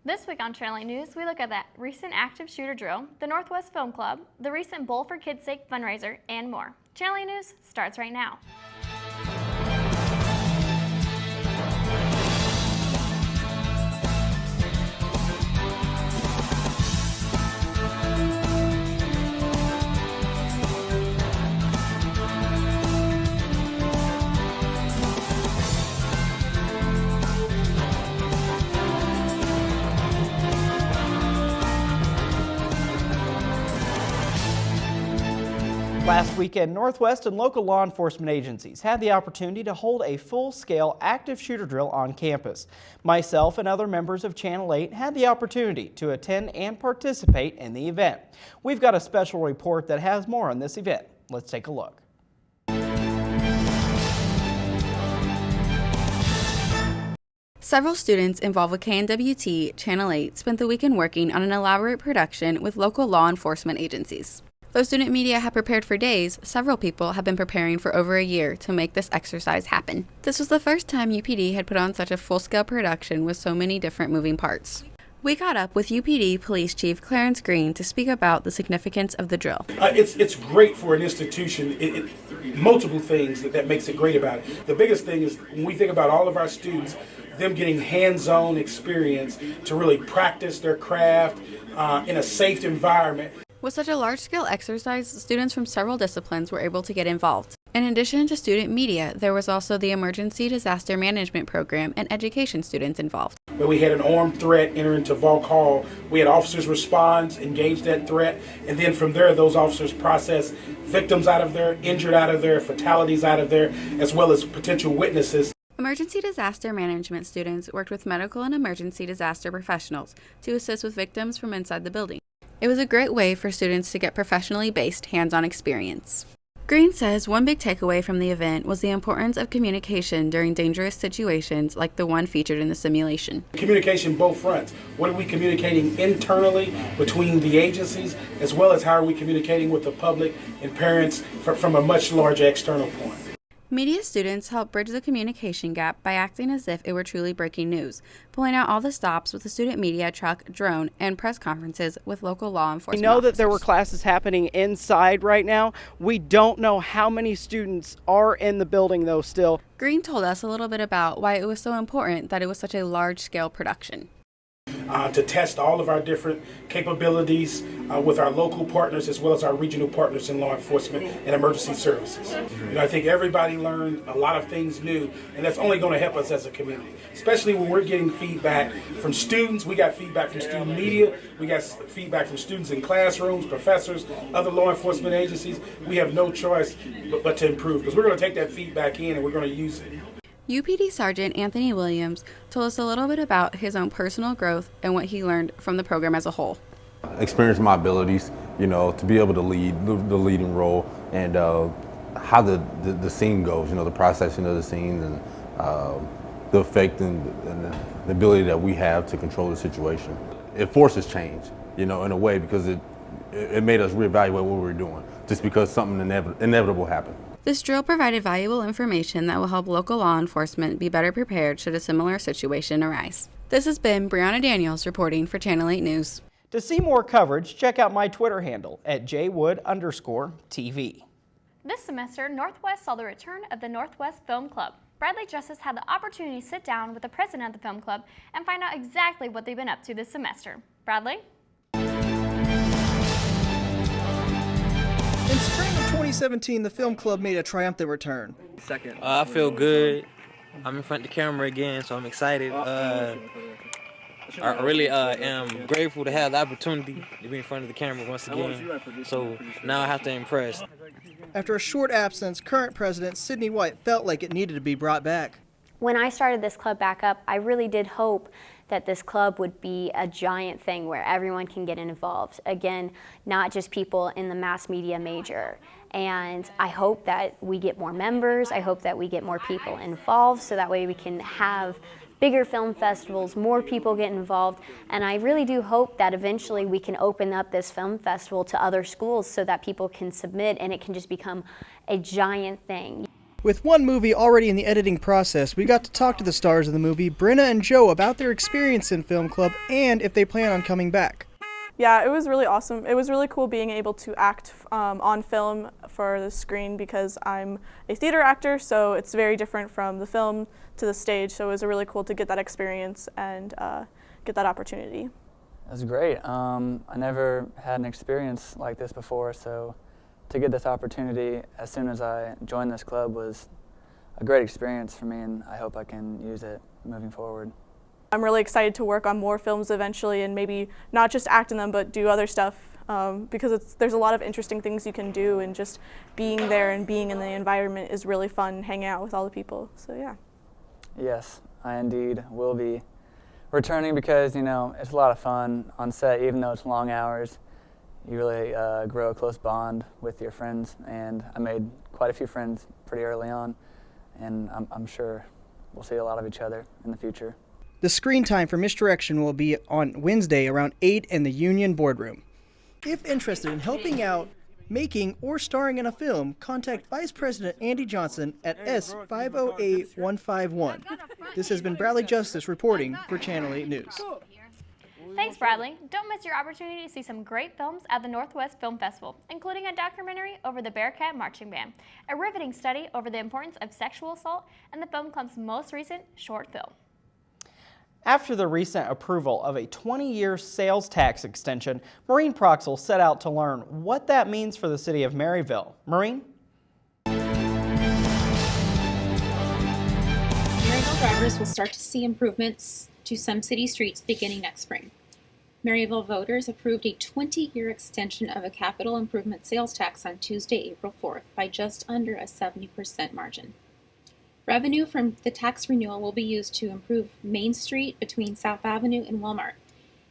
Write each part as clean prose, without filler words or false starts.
This week on Channel 8 News, we look at that recent active shooter drill, the Northwest Film Club, the recent Bowl for Kids' Sake fundraiser, and more. Channel 8 News starts right now. Last weekend, Northwest and local law enforcement agencies had the opportunity to hold a full-scale active shooter drill on campus. Myself and other members of Channel 8 had the opportunity to attend and participate in the event. We've got a special report that has more on this event. Let's take a look. Several students involved with KNWT Channel 8 spent the weekend working on an elaborate production with local law enforcement agencies. Though student media had prepared for days, several people have been preparing for over a year to make this exercise happen. This was the first time UPD had put on such a full-scale production with so many different moving parts. We caught up with UPD Police Chief Clarence Green to speak about the significance of the drill. It's great for an institution. Multiple things that makes it great about it. The biggest thing is when we think about all of our students, them getting hands-on experience to really practice their craft in a safe environment. With such a large-scale exercise, students from several disciplines were able to get involved. In addition to student media, there was also the Emergency Disaster Management Program and education students involved. Where we had an armed threat enter into Volk Hall, we had officers respond, engage that threat, and then from there those officers process victims out of there, injured out of there, fatalities out of there, as well as potential witnesses. Emergency disaster management students worked with medical and emergency disaster professionals to assist with victims from inside the building. It was a great way for students to get professionally based hands-on experience. Green says one big takeaway from the event was the importance of communication during dangerous situations like the one featured in the simulation. Communication both fronts. What are we communicating internally between the agencies, as well as how are we communicating with the public and parents from a much larger external point. Media students help bridge the communication gap by acting as if it were truly breaking news, pulling out all the stops with the student media truck, drone, and press conferences with local law enforcement. We know officers. that there were classes happening inside right now. We don't know how many students are in the building though still. Green told us a little bit about why it was so important that it was such a large-scale production. To test all of our different capabilities with our local partners as well as our regional partners in law enforcement and emergency services. I think everybody learned a lot of things new, and that's only going to help us as a community, especially when we're getting feedback from students. We got feedback from student media, we got feedback from students in classrooms, professors, other law enforcement agencies. We have no choice but to improve, because we're going to take that feedback in and we're going to use it. UPD Sergeant Anthony Williams told us a little bit about his own personal growth and what he learned from the program as a whole. Experience my abilities, to be able to lead the leading role, and how the scene goes, the processing of the scenes, and the effect and the ability that we have to control the situation. It forces change, in a way, because it made us reevaluate what we were doing, just because something inevitable happened. This drill provided valuable information that will help local law enforcement be better prepared should a similar situation arise. This has been Brianna Daniels reporting for Channel 8 News. To see more coverage, check out my Twitter handle at jwood_TV. This semester, Northwest saw the return of the Northwest Film Club. Bradley Justice had the opportunity to sit down with the president of the film club and find out exactly what they've been up to this semester. Bradley? In spring of 2017, the film club made a triumphant return. I feel good. I'm in front of the camera again, so I'm excited. I really am grateful to have the opportunity to be in front of the camera once again. So now I have to impress. After a short absence, current president Sydney White felt like it needed to be brought back. When I started this club back up, I really did hope that this club would be a giant thing where everyone can get involved. Again, not just people in the mass media major. And I hope that we get more members. I hope that we get more people involved so that way we can have bigger film festivals, more people get involved. And I really do hope that eventually we can open up this film festival to other schools so that people can submit and it can just become a giant thing. With one movie already in the editing process, we got to talk to the stars of the movie, Brenna and Joe, about their experience in Film Club and if they plan on coming back. Yeah, it was really awesome. It was really cool being able to act on film for the screen because I'm a theater actor, so it's very different from the film to the stage. So it was really cool to get that experience and get that opportunity. It was great. I never had an experience like this before, so to get this opportunity as soon as I joined this club was a great experience for me, and I hope I can use it moving forward. I'm really excited to work on more films eventually and maybe not just act in them but do other stuff because there's a lot of interesting things you can do, and just being there and being in the environment is really fun, hanging out with all the people, so yeah. Yes, I indeed will be returning because, you know, it's a lot of fun on set. Even though it's long hours, you really grow a close bond with your friends, and I made quite a few friends pretty early on, and I'm sure we'll see a lot of each other in the future. The screen time for Misdirection will be on Wednesday around 8 in the Union Boardroom. If interested in helping out, making, or starring in a film, contact Vice President Andy Johnson at S508151. This has been Bradley Justice reporting for Channel 8 News. Thanks, Bradley. Don't miss your opportunity to see some great films at the Northwest Film Festival, including a documentary over the Bearcat Marching Band, a riveting study over the importance of sexual assault, and the Film Club's most recent short film. After the recent approval of a 20-year sales tax extension, Maureen Proxel set out to learn what that means for the city of Maryville. Maureen? Maryville drivers will start to see improvements to some city streets beginning next spring. Maryville voters approved a 20-year extension of a capital improvement sales tax on Tuesday, April 4th by just under a 70% margin. Revenue from the tax renewal will be used to improve Main Street between South Avenue and Walmart.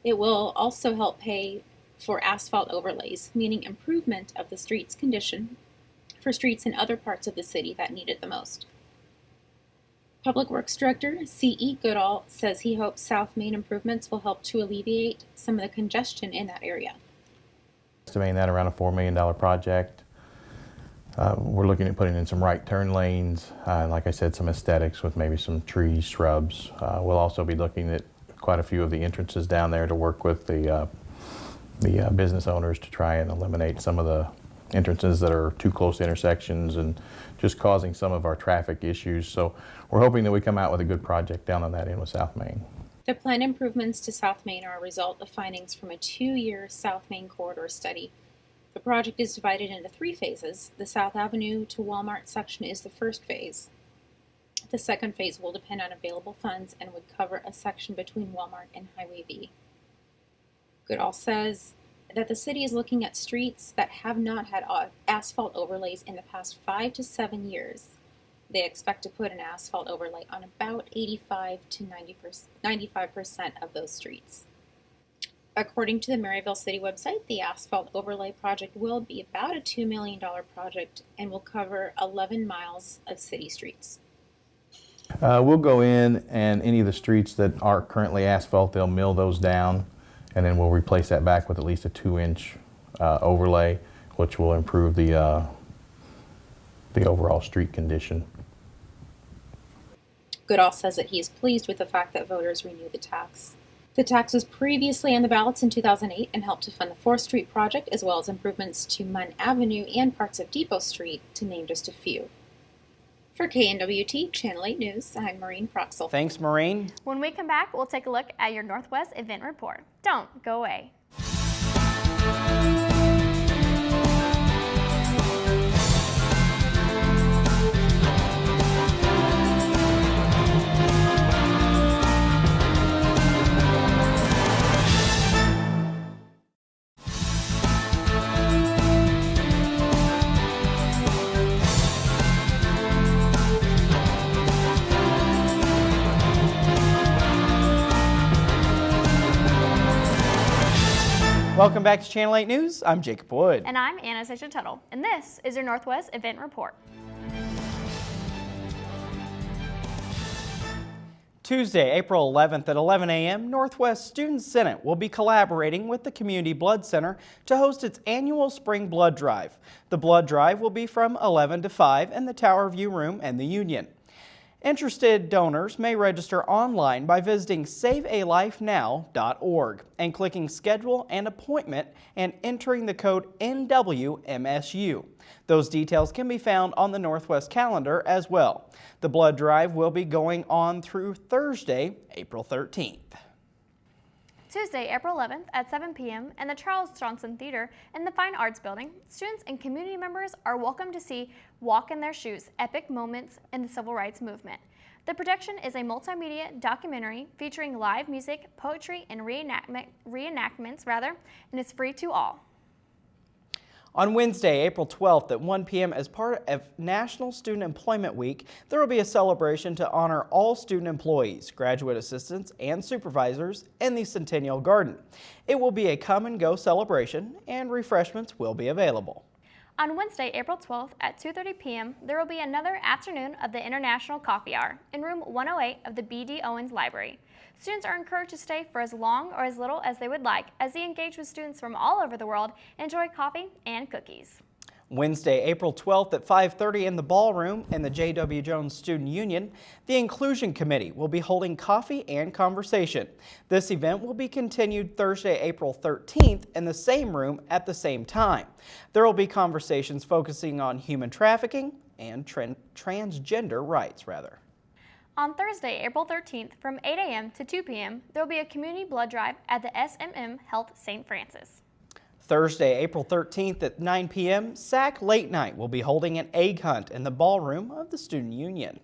It will also help pay for asphalt overlays, meaning improvement of the street's condition for streets in other parts of the city that need it the most. Public Works Director C.E. Goodall says he hopes South Main improvements will help to alleviate some of the congestion in that area. Estimating that around a $4 million project. We're looking at putting in some right turn lanes, like I said, some aesthetics with maybe some trees, shrubs. We'll also be looking at quite a few of the entrances down there to work with the business owners to try and eliminate some of the entrances that are too close to intersections and just causing some of our traffic issues. So we're hoping that we come out with a good project down on that end with South Main. The planned improvements to South Main are a result of findings from a 2-year South Main corridor study. The project is divided into 3 phases. The South Avenue to Walmart section is the first phase. The second phase will depend on available funds and would cover a section between Walmart and Highway V. Goodall says that the city is looking at streets that have not had asphalt overlays in the past 5 to 7 years. They expect to put an asphalt overlay on about 85 to 95% of those streets. According to the Maryville City website, the asphalt overlay project will be about a $2 million project and will cover 11 miles of city streets. We'll go in, and any of the streets that are currently asphalt, they'll mill those down, and then we'll replace that back with at least a 2-inch overlay, which will improve the overall street condition. Goodall says that he is pleased with the fact that voters renewed the tax. The tax was previously on the ballots in 2008 and helped to fund the 4th Street project, as well as improvements to Munn Avenue and parts of Depot Street, to name just a few. For KNWT Channel 8 News, I'm Maureen Proxel. Thanks, Maureen. When we come back, we'll take a look at your Northwest event report. Don't go away. Welcome back to Channel 8 News. I'm Jacob Wood. And I'm Anastasia Tuttle. And this is your Northwest Event Report. Tuesday, April 11th at 11 a.m., Northwest Student Senate will be collaborating with the Community Blood Center to host its annual Spring Blood Drive. The blood drive will be from 11 to 5 in the Tower View Room and the Union. Interested donors may register online by visiting savealifenow.org and clicking Schedule an Appointment and entering the code NWMSU. Those details can be found on the Northwest calendar as well. The blood drive will be going on through Thursday, April 13th. Tuesday, April 11th at 7 p.m. in the Charles Johnson Theater in the Fine Arts Building, students and community members are welcome to see Walk in Their Shoes, Epic Moments in the Civil Rights Movement. The production is a multimedia documentary featuring live music, poetry, and reenactments, and is free to all. On Wednesday, April 12th at 1 p.m. as part of National Student Employment Week, there will be a celebration to honor all student employees, graduate assistants, and supervisors in the Centennial Garden. It will be a come and go celebration, and refreshments will be available. On Wednesday, April 12th at 2:30 p.m., there will be another afternoon of the International Coffee Hour in room 108 of the B.D. Owens Library. Students are encouraged to stay for as long or as little as they would like as they engage with students from all over the world and enjoy coffee and cookies. Wednesday, April 12th at 5:30 in the ballroom in the J.W. Jones Student Union, the Inclusion Committee will be holding coffee and conversation. This event will be continued Thursday, April 13th in the same room at the same time. There will be conversations focusing on human trafficking and transgender rights, On Thursday, April 13th from 8 a.m. to 2 p.m., there will be a community blood drive at the SMM Health St. Francis. Thursday, April 13th at 9 p.m., SAC Late Night will be holding an egg hunt in the ballroom of the Student Union.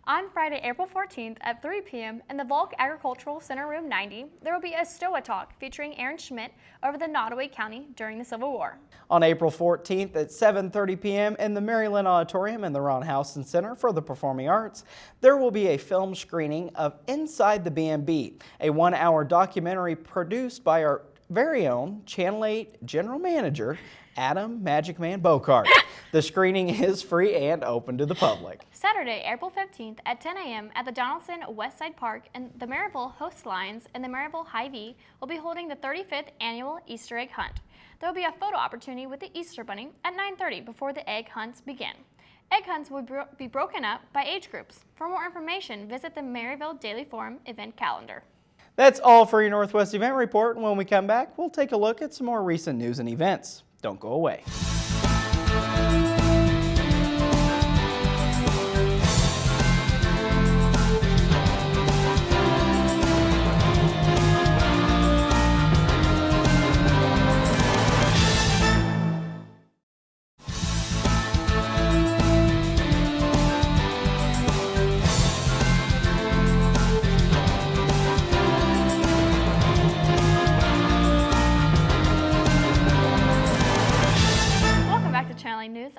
On Friday, April 14th at 3 p.m. in the Volk Agricultural Center Room 90, there will be a STOA talk featuring Aaron Schmidt over the Nottoway County during the Civil War. On April 14th at 7:30 p.m. in the Maryland Auditorium in the Ron Houston Center for the Performing Arts, there will be a film screening of Inside the B&B, a one-hour documentary produced by our very own Channel 8 General Manager, Adam Magic Man Bocart. The screening is free and open to the public. Saturday, April 15th at 10 a.m. at the Donaldson Westside Park and the Maryville Host Lions and the Maryville Hy-Vee will be holding the 35th annual Easter egg hunt. There will be a photo opportunity with the Easter Bunny at 9:30 before the egg hunts begin. Egg hunts will be broken up by age groups. For more information, visit the Maryville Daily Forum event calendar. That's all for your Northwest Event Report, and when we come back, we'll take a look at some more recent news and events. Don't go away.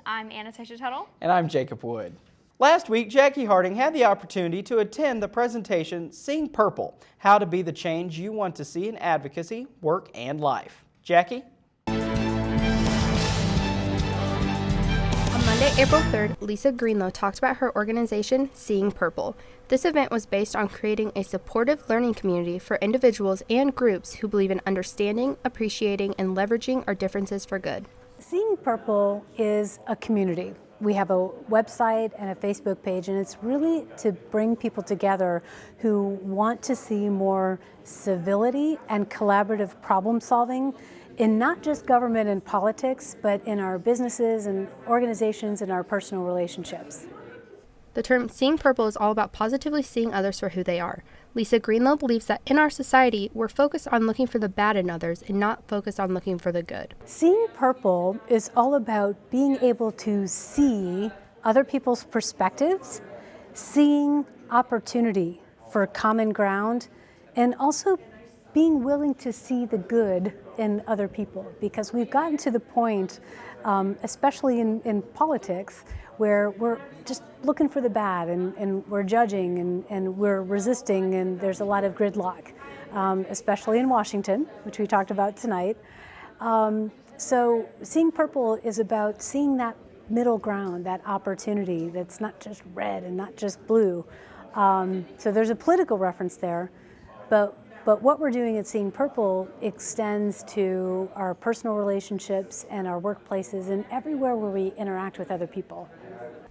I'm Anastasia Tuttle. And I'm Jacob Wood. Last week, Jackie Harding had the opportunity to attend the presentation Seeing Purple, How to Be the Change You Want to See in Advocacy, Work, and Life. Jackie? On Monday, April 3rd, Lisa Greenlow talked about her organization, Seeing Purple. This event was based on creating a supportive learning community for individuals and groups who believe in understanding, appreciating, and leveraging our differences for good. Seeing Purple is a community. We have a website and a Facebook page, and it's really to bring people together who want to see more civility and collaborative problem solving in not just government and politics, but in our businesses and organizations and our personal relationships. The term Seeing Purple is all about positively seeing others for who they are. Lisa Greenlow believes that in our society, we're focused on looking for the bad in others and not focused on looking for the good. Seeing Purple is all about being able to see other people's perspectives, seeing opportunity for common ground, and also being willing to see the good in other people. Because we've gotten to the point, especially in politics, where we're just looking for the bad and we're judging and we're resisting, and there's a lot of gridlock, especially in Washington, which we talked about tonight. So Seeing Purple is about seeing that middle ground, that opportunity that's not just red and not just blue, So there's a political reference there, but what we're doing at Seeing Purple extends to our personal relationships and our workplaces and everywhere where we interact with other people.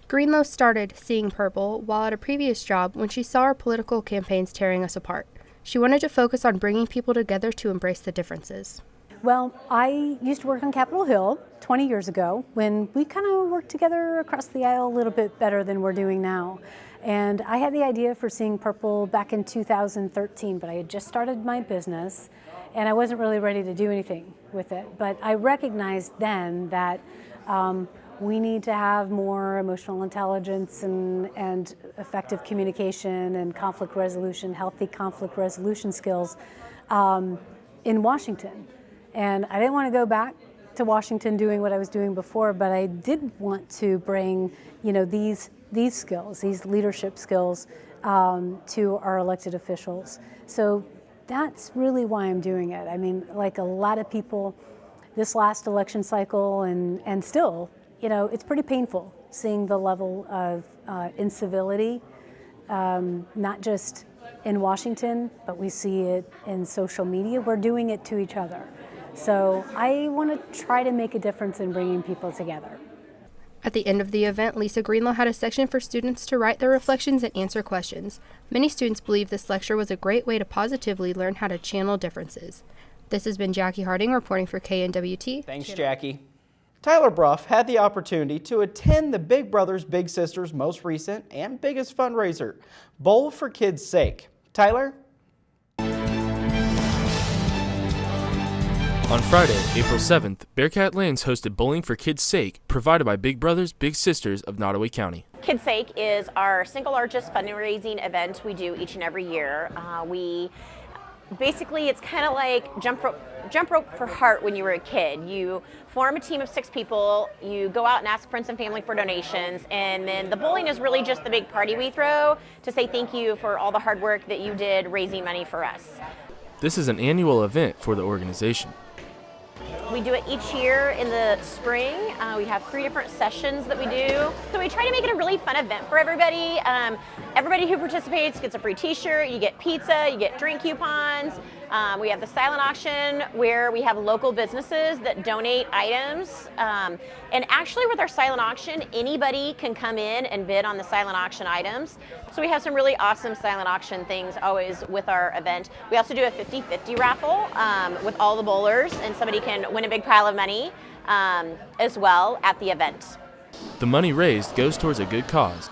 Greenlow started Seeing Purple while at a previous job when she saw our political campaigns tearing us apart. She wanted to focus on bringing people together to embrace the differences. Well, I used to work on Capitol Hill 20 years ago when we kind of worked together across the aisle a little bit better than we're doing now. And I had the idea for Seeing Purple back in 2013, but I had just started my business and I wasn't really ready to do anything with it. But I recognized then that we need to have more emotional intelligence and effective communication and conflict resolution, healthy conflict resolution skills in Washington. And I didn't want to go back to Washington doing what I was doing before, but I did want to bring, these skills, these leadership skills to our elected officials. So that's really why I'm doing it. I mean, like a lot of people, this last election cycle and still, it's pretty painful seeing the level of incivility, not just in Washington, but we see it in social media. We're doing it to each other. So I want to try to make a difference in bringing people together. At the end of the event, Lisa Greenlow had a section for students to write their reflections and answer questions. Many students believe this lecture was a great way to positively learn how to channel differences. This has been Jackie Harding reporting for KNWT. Thanks, Jackie. Tyler Bruff had the opportunity to attend the Big Brothers Big Sisters most recent and biggest fundraiser, Bowl for Kids' Sake. Tyler? On Friday, April 7th, Bearcat Lanes hosted Bowling for Kids' Sake, provided by Big Brothers Big Sisters of Nottoway County. Kids' Sake is our single largest fundraising event we do each and every year. Basically, it's kind of like jump rope for heart when you were a kid. You form a team of 6 people, you go out and ask friends and family for donations, and then the bowling is really just the big party we throw to say thank you for all the hard work that you did raising money for us. This is an annual event for the organization. We do it each year in the spring. We have 3 different sessions that we do. So we try to make it a really fun event for everybody. Everybody who participates gets a free t-shirt, you get pizza, you get drink coupons. We have the silent auction where we have local businesses that donate items. And actually with our silent auction, anybody can come in and bid on the silent auction items. So we have some really awesome silent auction things always with our event. We also do a 50-50 raffle with all the bowlers, and somebody can win a big pile of money as well at the event. The money raised goes towards a good cause.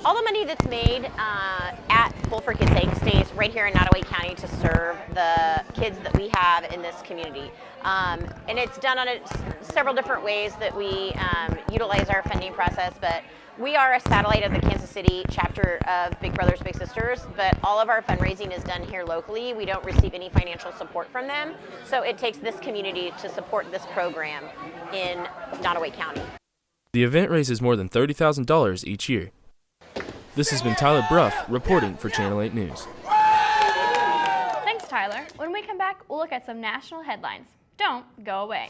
All the money that's made at Bowl for Kids' Sake stays right here in Nottoway County to serve the kids that we have in this community. And it's done on several different ways that we utilize our funding process, but we are a satellite of the Kansas City chapter of Big Brothers Big Sisters, but all of our fundraising is done here locally. We don't receive any financial support from them, so it takes this community to support this program in Nottoway County. The event raises more than $30,000 each year. This has been Tyler Bruff reporting for Channel 8 News. Thanks, Tyler. When we come back, we'll look at some national headlines. Don't go away.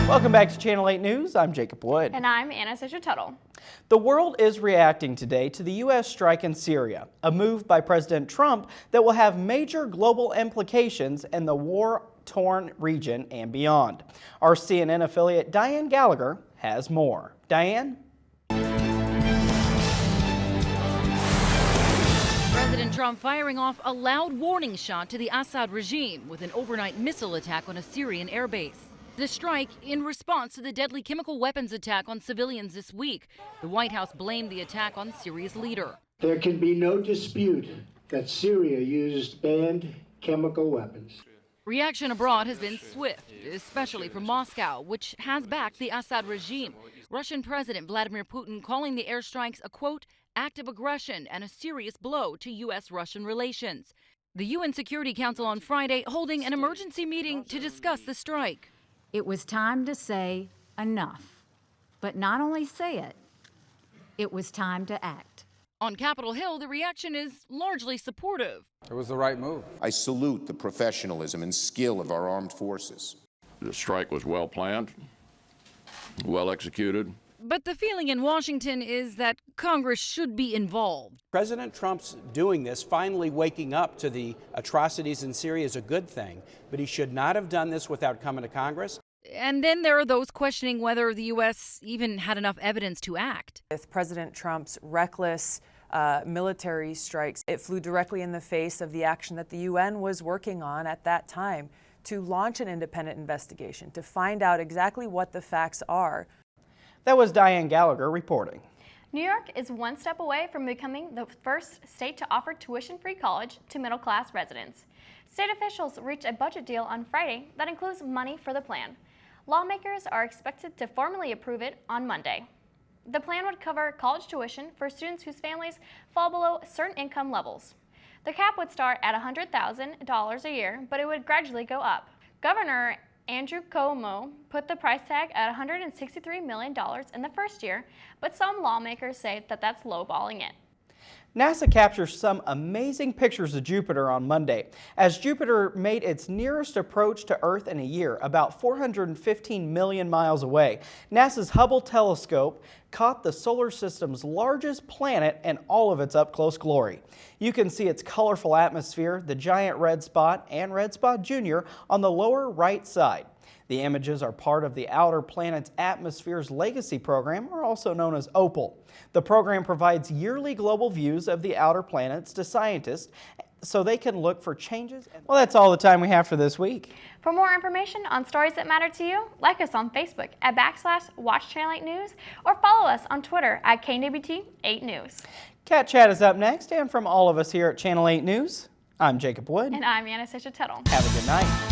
Welcome back to Channel 8 News. I'm Jacob Wood. And I'm Anna Tuttle. The world is reacting today to the U.S. strike in Syria, a move by President Trump that will have major global implications in the war-torn region and beyond. Our CNN affiliate Diane Gallagher has more. Diane? President Trump firing off a loud warning shot to the Assad regime with an overnight missile attack on a Syrian airbase. The strike in response to the deadly chemical weapons attack on civilians this week. The White House blamed the attack on Syria's leader. There can be no dispute that Syria used banned chemical weapons. Reaction abroad has been swift, especially from Moscow, which has backed the Assad regime. Russian President Vladimir Putin calling the airstrikes a, quote, act of aggression and a serious blow to U.S.-Russian relations. The UN Security Council on Friday holding an emergency meeting to discuss the strike. It was time to say enough. But not only say it, it was time to act. On Capitol Hill, the reaction is largely supportive. It was the right move. I salute the professionalism and skill of our armed forces. The strike was well planned, well executed. But the feeling in Washington is that Congress should be involved. President Trump's doing this, finally waking up to the atrocities in Syria, is a good thing, but he should not have done this without coming to Congress. And then there are those questioning whether the U.S. even had enough evidence to act. With President Trump's reckless military strikes, it flew directly in the face of the action that the UN was working on at that time to launch an independent investigation, to find out exactly what the facts are. That was Diane Gallagher reporting. New York is one step away from becoming the first state to offer tuition-free college to middle-class residents. State officials reached a budget deal on Friday that includes money for the plan. Lawmakers are expected to formally approve it on Monday. The plan would cover college tuition for students whose families fall below certain income levels. The cap would start at $100,000 a year, but it would gradually go up. Governor Andrew Cuomo put the price tag at $163 million in the first year, but some lawmakers say that that's lowballing it. NASA captured some amazing pictures of Jupiter on Monday, as Jupiter made its nearest approach to Earth in a year, about 415 million miles away. NASA's Hubble telescope caught the solar system's largest planet in all of its up-close glory. You can see its colorful atmosphere, the giant red spot, and Red Spot Jr. on the lower right side. The images are part of the Outer Planets Atmospheres Legacy program, or also known as OPAL. The program provides yearly global views of the outer planets to scientists so they can look for changes. Well, that's all the time we have for this week. For more information on stories that matter to you, like us on Facebook at /Watch Channel 8 News or follow us on Twitter at KNWT 8 News. Cat Chat is up next, and from all of us here at Channel 8 News, I'm Jacob Wood. And I'm Anastasia Tuttle. Have a good night.